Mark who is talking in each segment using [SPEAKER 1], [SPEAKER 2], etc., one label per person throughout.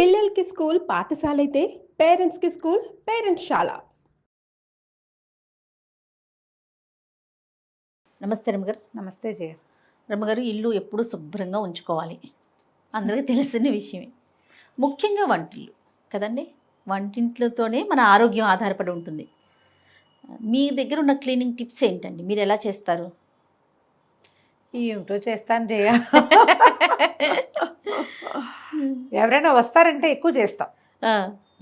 [SPEAKER 1] పిల్లలకి స్కూల్ పాఠశాల అయితే పేరెంట్స్కి స్కూల్ పేరెంట్స్ శాల.
[SPEAKER 2] నమస్తే రమ్మగారు.
[SPEAKER 3] నమస్తే జయ.
[SPEAKER 2] రమ్మగారు, ఇల్లు ఎప్పుడు శుభ్రంగా ఉంచుకోవాలి, అందరికీ తెలిసిన విషయమే. ముఖ్యంగా వంటిల్లు కదండి. వంటింట్లతోనే మన ఆరోగ్యం ఆధారపడి ఉంటుంది. మీ దగ్గర ఉన్న క్లీనింగ్ టిప్స్ ఏంటండి? మీరు ఎలా చేస్తారు?
[SPEAKER 3] ఏమిటో చేస్తాను జయ. ఎవరైనా వస్తారంటే ఎక్కువ చేస్తాం.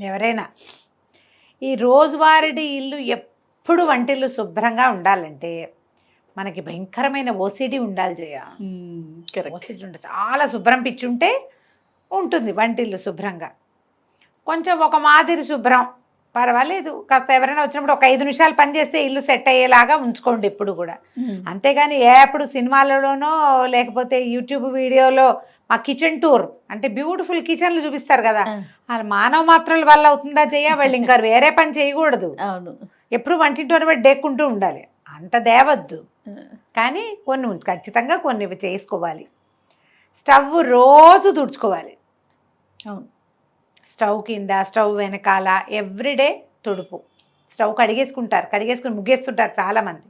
[SPEAKER 3] ఎవరైనా ఈ రోజువారీ ఇల్లు ఎప్పుడు వంటిల్లు శుభ్రంగా ఉండాలంటే మనకి భయంకరమైన ఓసిడి ఉండాలి జయ. ఓసిడి ఉంటే చాలా శుభ్రం పిచ్చుంటే ఉంటుంది వంటిల్లు శుభ్రంగా. కొంచెం ఒక మాదిరి శుభ్రం పర్వాలేదు. కాస్త ఎవరైనా వచ్చినప్పుడు ఒక 5 నిమిషాలు పని చేస్తే ఇల్లు సెట్ అయ్యేలాగా ఉంచుకోండి ఎప్పుడు కూడా. అంతేగాని ఎప్పుడు సినిమాలలోనో లేకపోతే యూట్యూబ్ వీడియోలో మా కిచెన్ టూర్ అంటే బ్యూటిఫుల్ కిచెన్లు చూపిస్తారు కదా, అది మానవ మాత్రల వల్ల అవుతుందా జయ? వాళ్ళు ఇంకా వేరే పని చేయకూడదు.
[SPEAKER 2] అవును,
[SPEAKER 3] ఎప్పుడు వంటింటి బట్టి డేక్కుంటూ ఉండాలి. అంత దేవద్దు, కానీ కొన్ని ఖచ్చితంగా కొన్ని చేసుకోవాలి. స్టవ్ రోజు తుడుచుకోవాలి.
[SPEAKER 2] అవును,
[SPEAKER 3] స్టవ్ కింద, స్టవ్ వెనకాల ఎవ్రీడే తుడుపు. స్టవ్ కడిగేసుకుంటారు, కడిగేసుకుని ముగ్గేస్తుంటారు చాలామంది.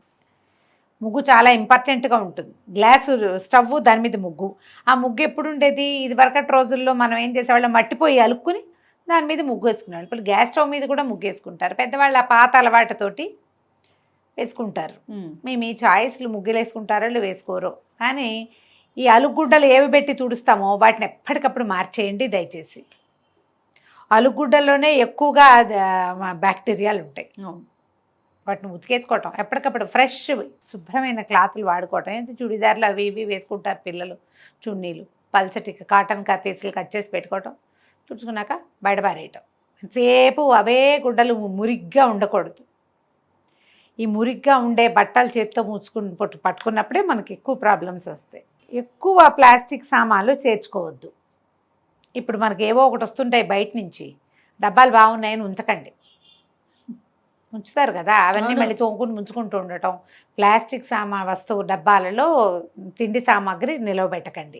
[SPEAKER 3] ముగ్గు చాలా ఇంపార్టెంట్గా ఉంటుంది. గ్లాసు స్టవ్, దాని మీద ముగ్గు. ఆ ముగ్గు ఎప్పుడు ఉండేది? ఇది వరకటి రోజుల్లో మనం ఏం చేసేవాళ్ళం, మట్టిపోయి అలుక్కుని దాని మీద ముగ్గు వేసుకునేవాళ్ళు. ఇప్పుడు గ్యాస్ స్టవ్ మీద కూడా ముగ్గు వేసుకుంటారు. పెద్దవాళ్ళు ఆ పాత అలవాటుతోటి వేసుకుంటారు. మీ చాయిస్లు ముగ్గులు వేసుకుంటారో వేసుకోరో, కానీ ఈ అలుగుడ్డలు ఏవి పెట్టి తుడుస్తామో వాటిని ఎప్పటికప్పుడు మార్చేయండి దయచేసి. అలుగుడ్డల్లోనే ఎక్కువగా బ్యాక్టీరియాలు ఉంటాయి. వాటిని ఉతికేసుకోవటం, ఎప్పటికప్పుడు ఫ్రెష్ శుభ్రమైన క్లాతులు వాడుకోవటం. ఏంటి చుడిదార్లు అవి ఇవి వేసుకుంటారు పిల్లలు, చున్నీలు పల్చటి కాటన్ పీసులు కట్ చేసి పెట్టుకోవటం, తుడుచుకున్నాక బయట పారేయటం. సేపు అవే గుడ్డలు మురిగ్గా ఉండకూడదు. ఈ మురిగ్గా ఉండే బట్టలు చేతితో పట్టుకున్నప్పుడే మనకి ఎక్కువ ప్రాబ్లమ్స్ వస్తాయి. ఎక్కువ ప్లాస్టిక్ సామాన్లు చేర్చుకోవద్దు. ఇప్పుడు మనకి ఏవో ఒకటి వస్తుంటాయి బయట నుంచి, డబ్బాలు బాగున్నాయని ఉంచకండి. ఉంచుతారు కదా, అవన్నీ మళ్ళీ తోముకుని ముంచుకుంటూ ఉండటం. ప్లాస్టిక్ వస్తువు డబ్బాలలో తిండి సామాగ్రి నిలవబెట్టకండి.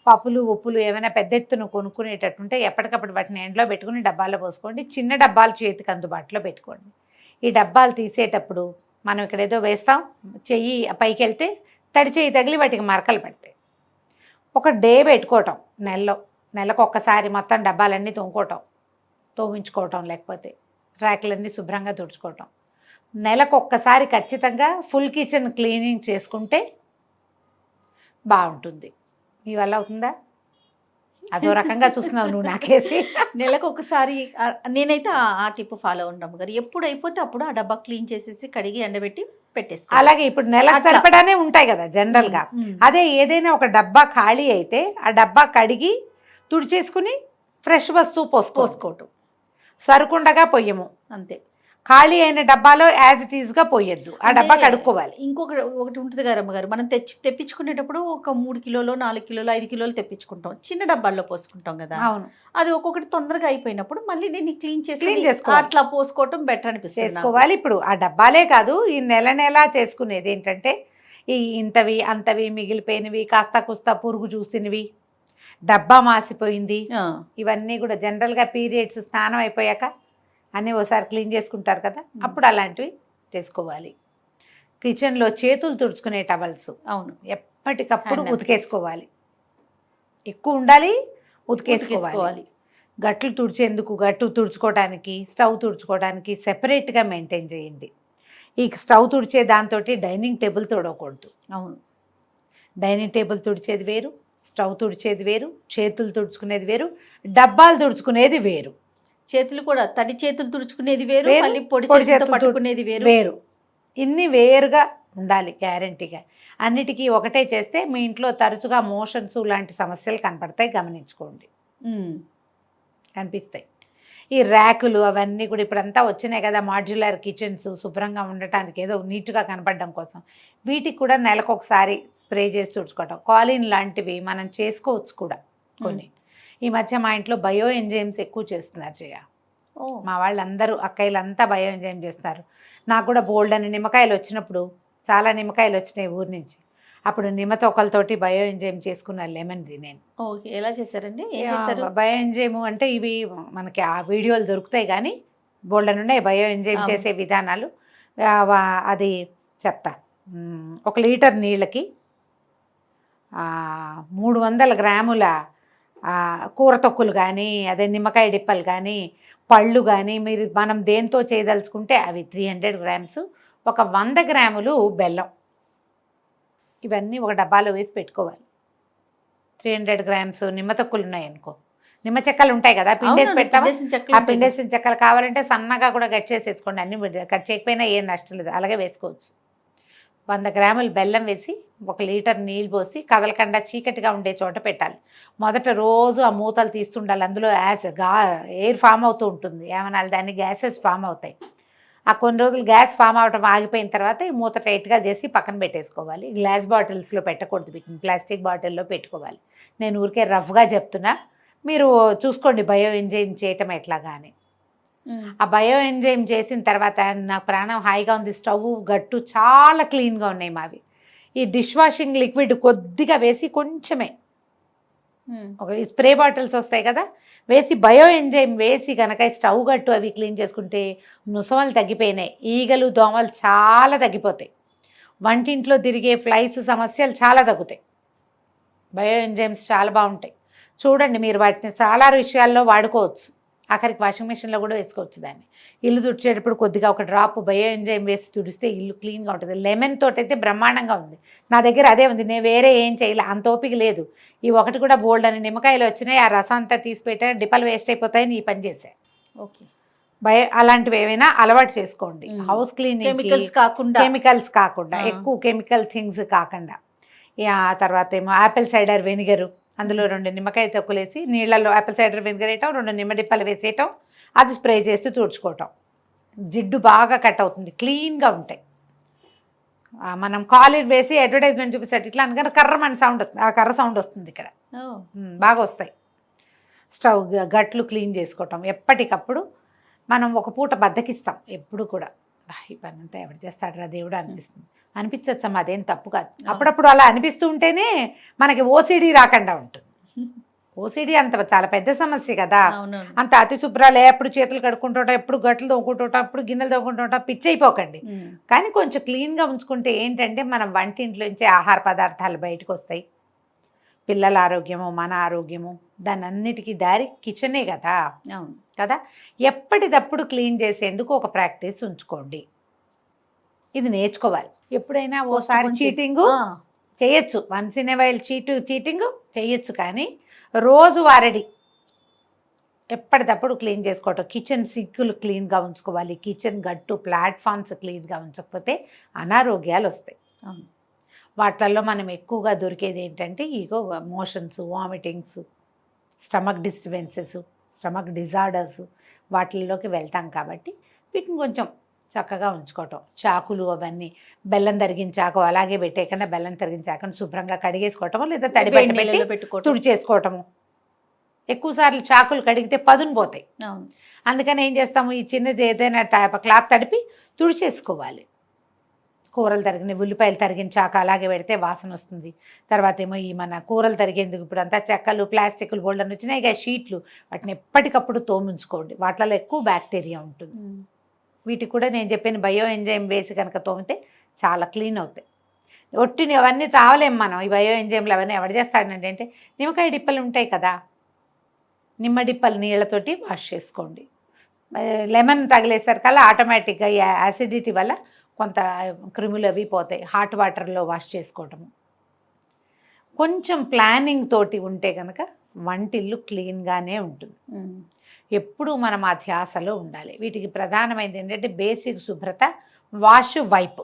[SPEAKER 3] పప్పులు ఉప్పులు ఏమైనా పెద్ద ఎత్తున కొనుక్కునేటట్టుంటే ఎప్పటికప్పుడు వాటిని ఎండలో పెట్టుకుని డబ్బాలో పోసుకోండి. చిన్న డబ్బాలు చేతికి అందుబాటులో పెట్టుకోండి. ఈ డబ్బాలు తీసేటప్పుడు మనం ఇక్కడ ఏదో వేస్తాం, చెయ్యి పైకి వెళ్తే తడి చెయ్యి తగిలి వాటికి మరకలు పడతాయి. ఒక డే పెట్టుకోవటం, నెలకు ఒక్కసారి మొత్తం డబ్బాలన్నీ తోమించుకోవటం, లేకపోతే ర్యాకులన్నీ శుభ్రంగా తుడుచుకోవటం. నెలకు ఒక్కసారి ఖచ్చితంగా ఫుల్ కిచెన్ క్లీనింగ్ చేసుకుంటే బాగుంటుంది. మీ వల్ల అవుతుందా? అదో రకంగా చూస్తున్నావు నువ్వు నాకేసి.
[SPEAKER 2] నెలకు ఒకసారి నేనైతే ఆ టిప్ ఫాలో ఉంటాము గారు. ఎప్పుడు అయిపోతే అప్పుడు ఆ డబ్బా క్లీన్ చేసేసి కడిగి ఎండబెట్టి పెట్టేసి.
[SPEAKER 3] అలాగే ఇప్పుడు నెలకు సరిపడానే ఉంటాయి కదా జనరల్గా. అదే ఏదైనా ఒక డబ్బా ఖాళీ అయితే ఆ డబ్బా కడిగి తుడిచేసుకుని ఫ్రెష్ వస్తువు పోసుకోవటం. సరుకుండగా పొయ్యము అంతే. ఖాళీ అయిన డబ్బాలో యాజ్ ఇట్ ఈజ్గా పోయొద్దు, ఆ డబ్బా కడుక్కోవాలి.
[SPEAKER 2] ఒకటి ఉంటుంది గారు అమ్మగారు, మనం తెప్పించుకునేటప్పుడు ఒక 3 కిలోలు 4 కిలోలు 5 కిలోలు తెప్పించుకుంటాం, చిన్న డబ్బాల్లో పోసుకుంటాం కదా.
[SPEAKER 3] అవును,
[SPEAKER 2] అది ఒక్కొక్కటి తొందరగా అయిపోయినప్పుడు మళ్ళీ దీన్ని క్లీన్ చేసుకోవాలి. అట్లా పోసుకోవటం బెటర్ అనిపిస్తుంది.
[SPEAKER 3] చేసుకోవాలి. ఇప్పుడు ఆ డబ్బాలే కాదు, ఈ నెల చేసుకునేది ఏంటంటే ఈ ఇంతవి అంతవి మిగిలిపోయినవి, కాస్త కుస్తా పురుగు చూసినవి, డబ్బా మాసిపోయింది, ఇవన్నీ కూడా జనరల్గా పీరియడ్స్ స్నానం అయిపోయాక అన్నీ ఒకసారి క్లీన్ చేసుకుంటారు కదా, అప్పుడు అలాంటివి చేసుకోవాలి. కిచెన్లో చేతులు తుడుచుకునే టవల్స్ అవును ఎప్పటికప్పుడు ఉతికేసుకోవాలి. ఎక్కువ ఉండాలి, ఉతికేసుకోవాలి. గట్లు తుడుచుకోవడానికి, స్టవ్ తుడుచుకోవడానికి సెపరేట్గా మెయింటైన్ చేయండి. ఈ స్టవ్ తుడిచే దాంతో డైనింగ్ టేబుల్ తుడవకూడదు. అవును, డైనింగ్ టేబుల్ తుడిచేది వేరు, స్టవ్ తుడిచేది వేరు, చేతులు తుడుచుకునేది వేరు, డబ్బాలు తుడుచుకునేది వేరు.
[SPEAKER 2] చేతులు కూడా తడి చేతులు తుడుచుకునేది వేరు, మళ్ళీ పొడి చేతులు పట్టుకునేది వేరు.
[SPEAKER 3] ఇన్ని వేరుగా ఉండాలి గ్యారంటీగా. అన్నిటికీ ఒకటే చేస్తే మీ ఇంట్లో తరచుగా మోషన్స్ లాంటి సమస్యలు కనపడతాయి, గమనించుకోండి. కనిపిస్తాయి. ఈ ర్యాకులు అవన్నీ కూడా ఇప్పుడంతా వచ్చినాయి కదా, మాడ్యులర్ కిచెన్స్ శుభ్రంగా ఉండటానికి, ఏదో నీట్గా కనపడడం కోసం. వీటికి కూడా నెలకు ఒకసారి స్ప్రే చేసి తుడుచుకోవటం. కాలిన్ లాంటివి మనం చేసుకోవచ్చు కూడా కొన్ని. ఈ మధ్య మా ఇంట్లో బయో ఎంజైమ్స్ ఎక్కువ చేస్తున్నారు జయ. మా వాళ్ళందరూ అక్కయ్యలంతా బయో ఎంజైమ్ చేస్తున్నారు. నాకు కూడా బోల్డ్ అని నిమ్మకాయలు వచ్చినప్పుడు, చాలా నిమ్మకాయలు వచ్చినాయి ఊరి నుంచి, అప్పుడు నిమ్మ తొక్కలతోటి బయో ఎంజైమ్ చేసుకున్న లెమన్ది నేను.
[SPEAKER 2] ఓకే, ఎలా చేశారండి? ఏం చేశారు?
[SPEAKER 3] బయో ఎంజైమ్ అంటే ఇవి మనకి ఆ వీడియోలు దొరుకుతాయి, కానీ బోల్డెన్ ఉన్నాయి బయో ఎంజైమ్ చేసే విధానాలు. అది చెప్తా. 1 లీటర్ నీళ్ళకి 300 గ్రాముల కూర తొక్కులు కానీ, అదే నిమ్మకాయ డిప్పలు కానీ, పళ్ళు కానీ, మనం దేంతో చేయదలుచుకుంటే అవి 300 గ్రామ్స్, ఒక 100 గ్రాములు బెల్లం, ఇవన్నీ ఒక డబ్బాలో వేసి పెట్టుకోవాలి. 300 గ్రామ్స్ నిమ్మ తొక్కులు ఉన్నాయి అనుకో, నిమ్మ చెక్కలు ఉంటాయి కదా, పిండేసి పెడతాము. ఆ పిండేసిన చెక్కలు కావాలంటే సన్నగా కూడా కట్ చేసేసుకోండి, అన్ని కట్ చేయకపోయినా ఏం నష్టం లేదు, అలాగే వేసుకోవచ్చు. 100 గ్రాములు బెల్లం వేసి 1 లీటర్ నీళ్ళు పోసి కదలకుండా చీకటిగా ఉండే చోట పెట్టాలి. మొదట రోజు ఆ మూతలు తీస్తుండాలి, అందులో ఎయిర్ ఫామ్ అవుతూ ఉంటుంది, ఏమనాలి దాన్ని, గ్యాసెస్ ఫామ్ అవుతాయి. ఆ కొన్ని రోజులు గ్యాస్ ఫామ్ అవటం ఆగిపోయిన తర్వాత ఈ మూత టైట్గా చేసి పక్కన పెట్టేసుకోవాలి. గ్లాస్ బాటిల్స్లో పెట్టకూడదు, వీటిని ప్లాస్టిక్ బాటిల్లో పెట్టుకోవాలి. నేను ఊరికే రఫ్గా చెప్తున్నా, మీరు చూసుకోండి బయో ఎంజైమ్ చేయటం ఎట్లాగా అని. ఆ బయో ఎంజైమ్ చేసిన తర్వాత నాకు ప్రాణం హాయిగా ఉంది. స్టవ్ గట్టు చాలా క్లీన్గా ఉన్నాయి మావి. ఈ డిష్ వాషింగ్ లిక్విడ్ కొద్దిగా వేసి, కొంచెమే ఒక స్ప్రే బాటిల్స్ వస్తాయి కదా, వేసి బయో ఎంజైమ్ వేసి కనుక స్టవ్ గట్టు అవి క్లీన్ చేసుకుంటే ముసమలు తగ్గిపోయినాయి, ఈగలు దోమలు చాలా తగ్గిపోతాయి, వంటింట్లో తిరిగే ఫ్లైస్ సమస్యలు చాలా తగ్గుతాయి. బయో ఎంజైమ్స్ చాలా బాగుంటాయి, చూడండి. మీరు వాటిని చాలా విషయాల్లో వాడుకోవచ్చు, ఆఖరికి వాషింగ్ మిషన్లో కూడా వేసుకోవచ్చు దాన్ని. ఇల్లు తుడిచేటప్పుడు కొద్దిగా ఒక డ్రాప్ బయో ఎంజైమ్ వేసి తుడిస్తే ఇల్లు క్లీన్గా ఉంటుంది. లెమన్ తోటి అయితే బ్రహ్మాండంగా ఉంది, నా దగ్గర అదే ఉంది, నేను వేరే ఏం చేయలే, అంత ఓపిక లేదు. ఈ ఒకటి కూడా బోల్డ్ అని నిమ్మకాయలు వచ్చినాయి, ఆ రసం అంతా తీసి పెట్టా, డిప్పలు వేస్ట్ అయిపోతాయని ఈ పని చేశా.
[SPEAKER 2] ఓకే,
[SPEAKER 3] అలాంటివి ఏమైనా అలవాటు చేసుకోండి. హౌస్ క్లీనింగ్ కెమికల్స్ కాకుండా ఎక్కువ కెమికల్ థింగ్స్ కాకుండా. తర్వాత ఏమో యాపిల్ సైడర్ వెనిగరు, అందులో 2 నిమ్మకాయ తొక్కులేసి నీళ్ళల్లో యాపిల్ సైడర్ వెనిగర్ వేయటం, 2 నిమ్మ డిప్పలు వేసేయటం, అది స్ప్రే చేసి తుడుచుకోవటం. జిడ్డు బాగా కట్ అవుతుంది, క్లీన్గా ఉంటాయి. మనం కాలేజ్ వేసి అడ్వర్టైజ్మెంట్ చూపిస్తాడు ఇట్లా అనగానే కర్రమని సౌండ్ వస్తుంది, ఆ కర్ర సౌండ్ వస్తుంది ఇక్కడ, బాగా వస్తాయి. స్టవ్ గట్లు క్లీన్ చేసుకోవటం ఎప్పటికప్పుడు. మనం ఒక పూట బద్దకిస్తాం ఎప్పుడు కూడా, ఈ పని అంతా ఎవరు చేస్తాడరా దేవుడు అనిపిస్తుంది, అనిపించచ్చమ్మా, అదేం తప్పు కాదు. అప్పుడప్పుడు అలా అనిపిస్తూ ఉంటేనే మనకి ఓసిడి రాకుండా ఉంటుంది. ఓసిడి అంత చాలా పెద్ద సమస్య కదా, అంత అతి శుభ్రాలు, ఎప్పుడు చేతులు కడుక్కుంటుంటాం, ఎప్పుడు గట్లు తోముకుంటుంటాం, ఎప్పుడు గిన్నెలు తోముకుంటుంటాం, పిచ్చి అయిపోకండి. కానీ కొంచెం క్లీన్గా ఉంచుకుంటే ఏంటంటే మనం వంటింట్లోంచి ఆహార పదార్థాలు బయటకు వస్తాయి, పిల్లల ఆరోగ్యము, మన ఆరోగ్యము, దాని అన్నిటికీ దారి కిచెనే కదా. కదా, ఎప్పటికప్పుడు క్లీన్ చేసేందుకు ఒక ప్రాక్టీస్ ఉంచుకోండి. ఇది నేర్చుకోవాలి. ఎప్పుడైనా ఓసారి చీటింగ్ చేయొచ్చు, once in a while cheating చేయొచ్చు, కానీ రోజు వారడి ఎప్పటికప్పుడు క్లీన్ చేసుకోవటం. కిచెన్ సింకులు క్లీన్గా ఉంచుకోవాలి, కిచెన్ గట్టు ప్లాట్ఫామ్స్ క్లీన్గా ఉంచకపోతే అనారోగ్యాలు వస్తాయి. వాటిల్లో మనం ఎక్కువగా దొరికేది ఏంటంటే ఇగో motions, vomitings, stomach disturbances, stomach disorders, వాటిల్లోకి వెళ్తాం. కాబట్టి వీటిని కొంచెం చక్కగా ఉంచుకోవటం. చాకులు అవన్నీ, బెల్లం తరిగిన చాకు అలాగే పెట్టేయకుండా బెల్లం తరిగిన చాకుని శుభ్రంగా కడిగేసుకోవటము, లేదా తడి పెట్టి తుడిచేసుకోవటము. ఎక్కువసార్లు చాకులు కడిగితే పదును పోతాయి, అందుకని ఏం చేస్తాము, ఈ చిన్నది ఏదైనా క్లాత్ తడిపి తుడిచేసుకోవాలి. కూరలు తరిగిన, ఉల్లిపాయలు తరిగిన చాకు అలాగే పెడితే వాసన వస్తుంది. తర్వాత ఏమో ఈ మన కూరలు తరిగేందుకు ఇప్పుడు అంతా చెక్కలు, ప్లాస్టిక్లు బోల్డన్ వచ్చినాయి, ఇక షీట్లు, వాటిని ఎప్పటికప్పుడు తోముంచుకోండి, వాటిలో ఎక్కువ బ్యాక్టీరియా ఉంటుంది. వీటికి కూడా నేను చెప్పిన బయో ఎంజైమ్ వేసి కనుక తోమితే చాలా క్లీన్ అవుతాయి. ఒట్టిని అవన్నీ చావలేము మనం, ఈ బయో ఎంజైమ్లు అవన్నీ ఎవరు చేస్తాడంటే అంటే నిమ్మకాయ డిప్పలు ఉంటాయి కదా, నిమ్మ డిప్పలు నీళ్ళతోటి వాష్ చేసుకోండి. లెమన్ తగిలేసరికల్లా ఆటోమేటిక్గా యాసిడిటీ వల్ల కొంత క్రిములు అవి పోతాయి. హాట్ వాటర్లో వాష్ చేసుకోవటము. కొంచెం ప్లానింగ్ తోటి ఉంటే కనుక వంటిల్లు క్లీన్గానే ఉంటుంది. ఎప్పుడు మనం ఆ ధ్యాసలో ఉండాలి. వీటికి ప్రధానమైనది ఏంటంటే బేసిక్ శుభ్రత, వాష్, వైప్,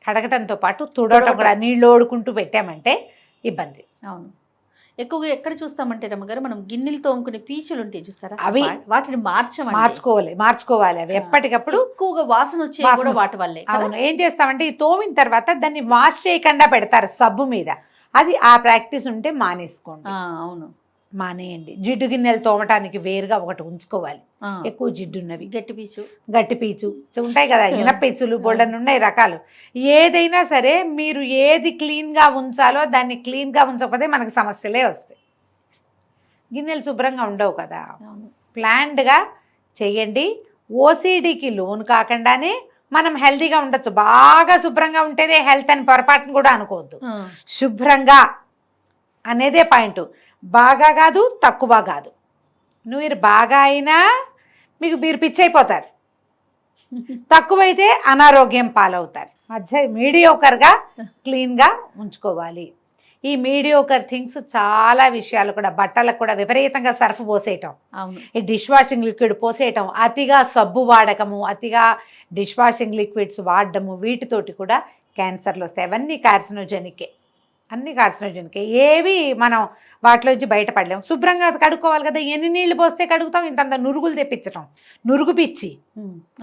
[SPEAKER 3] కడగటంతో పాటు తుడవటం కూడా. నీళ్ళు ఓడుకుంటూ పెట్టామంటే ఇబ్బంది.
[SPEAKER 2] అవును, ఎక్కువగా ఎక్కడ చూస్తామంటే రమ్మగారు, మనం గిన్నెలు తోముకునే పీచులు ఉంటాయి చూస్తారా,
[SPEAKER 3] అవి
[SPEAKER 2] వాటిని
[SPEAKER 3] మార్చుకోవాలి. అవి ఎప్పటికప్పుడు
[SPEAKER 2] ఎక్కువగా వాసన వచ్చే వాటి వల్లే.
[SPEAKER 3] అవును, ఏం చేస్తామంటే ఈ తోమిన తర్వాత దాన్ని వాష్ చేయకుండా పెడతారు సబ్బు మీద, అది ఆ ప్రాక్టీస్ ఉంటే మానేసుకోండి.
[SPEAKER 2] అవును,
[SPEAKER 3] మానేయండి. జిడ్డు గిన్నెలు తోమటానికి వేరుగా ఒకటి ఉంచుకోవాలి,
[SPEAKER 2] ఆ,
[SPEAKER 3] ఎక్కువ జిడ్డు ఉన్నవి.
[SPEAKER 2] గట్టి పీచు.
[SPEAKER 3] గట్టి పీచు ఉంటాయి కదా, ఇనపీచులు బోల్డన్ ఉన్నాయి రకాలు. ఏదైనా సరే మీరు ఏది క్లీన్గా ఉంచాలో దాన్ని క్లీన్గా ఉంచకపోతే మనకు సమస్యలే వస్తాయి. గిన్నెలు శుభ్రంగా ఉండవు కదా.
[SPEAKER 2] అవును.
[SPEAKER 3] ప్లాన్డ్గా చేయండి. ఓసిడికి లోన్ కాకుండానే మనం హెల్తీగా ఉండొచ్చు. బాగా శుభ్రంగా ఉంటేనే హెల్త్ అని పొరపాటును కూడా అనుకోవద్దు.
[SPEAKER 2] ఆ,
[SPEAKER 3] శుభ్రంగా అనేదే పాయింట్. బాగా కాదు, తక్కువ కాదు. మీరు బాగా అయినా మీరు పిచ్చైపోతారు, తక్కువైతే అనారోగ్యం పాలవుతారు. మధ్య మీడియోకర్గా క్లీన్గా ఉంచుకోవాలి. ఈ మీడియోకర్ థింగ్స్ చాలా విషయాలు కూడా, బట్టలకు కూడా విపరీతంగా సర్ఫ్ పోసేయటం,
[SPEAKER 2] అవును.
[SPEAKER 3] ఈ డిష్ వాషింగ్ లిక్విడ్ పోసేయటం, అతిగా సబ్బు వాడకము, అతిగా డిష్ వాషింగ్ లిక్విడ్స్ వాడడము, వీటితోటి కూడా క్యాన్సర్లు వస్తాయి. అవన్నీ కార్సినోజెనికే, అన్ని కార్సినోజెనికే. ఏవి మనం వాటిలోంచి బయటపడలేము. శుభ్రంగా కడుక్కోవాలి కదా. ఎన్ని నీళ్లు పోస్తే కడుగుతాం? ఇంతంత నురుగులు తెప్పించటం, నురుగు పిచ్చి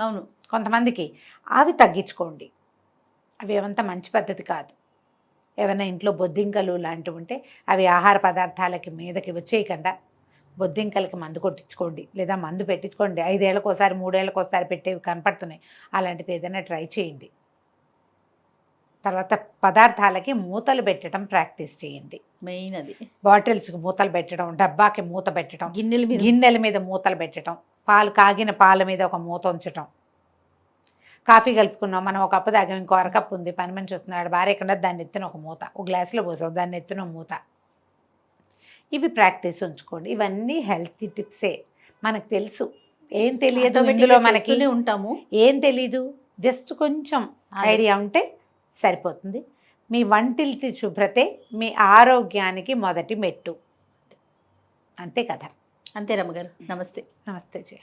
[SPEAKER 2] అవును.
[SPEAKER 3] కొంతమందికి. అవి తగ్గించుకోండి. అవి ఏమంత మంచి పద్ధతి కాదు. ఏమైనా ఇంట్లో బొద్దింకలు లాంటివి ఉంటే అవి ఆహార పదార్థాలకి మీదకి వచ్చేయకుండా బొద్దింకలకి మందు కొట్టించుకోండి, లేదా మందు పెట్టించుకోండి. 5 ఏళ్ళకోసారి 3 ఏళ్ళకోసారి పెట్టేవి కనపడుతున్నాయి, అలాంటిది ఏదైనా ట్రై చేయండి. తర్వాత పదార్థాలకి మూతలు పెట్టడం ప్రాక్టీస్ చేయండి.
[SPEAKER 2] మెయిన్ అది.
[SPEAKER 3] బాటిల్స్కి మూతలు పెట్టడం, డబ్బాకి మూత పెట్టడం,
[SPEAKER 2] గిన్నెల
[SPEAKER 3] గిన్నెల మీద మూతలు పెట్టడం, కాగిన పాల మీద ఒక మూత ఉంచటం. కాఫీ కలుపుకున్నాం, మనం ఒక కప్పు తాగాం, ఇంకో అరకప్పు ఉంది, పని మనిషి వస్తున్నాడు, భార్య ఎక్కడ, దాన్ని ఎత్తిన ఒక మూత, ఒక గ్లాసులో పోసాం, దాన్ని ఎత్తిన మూత. ఇవి ప్రాక్టీస్ ఉంచుకోండి. ఇవన్నీ హెల్తీ టిప్సే. మనకు తెలుసు, ఏం తెలియదు ఇందులో మనకి,
[SPEAKER 2] ఉంటాము,
[SPEAKER 3] ఏం తెలీదు. జస్ట్ కొంచెం ఐడియా ఉంటే సరిపోతుంది. మీ వంటిల్తి శుభ్రతే మీ ఆరోగ్యానికి మొదటి మెట్టు. అంతే కదా.
[SPEAKER 2] అంతే రమ్మగారు. నమస్తే.
[SPEAKER 3] నమస్తే జయ.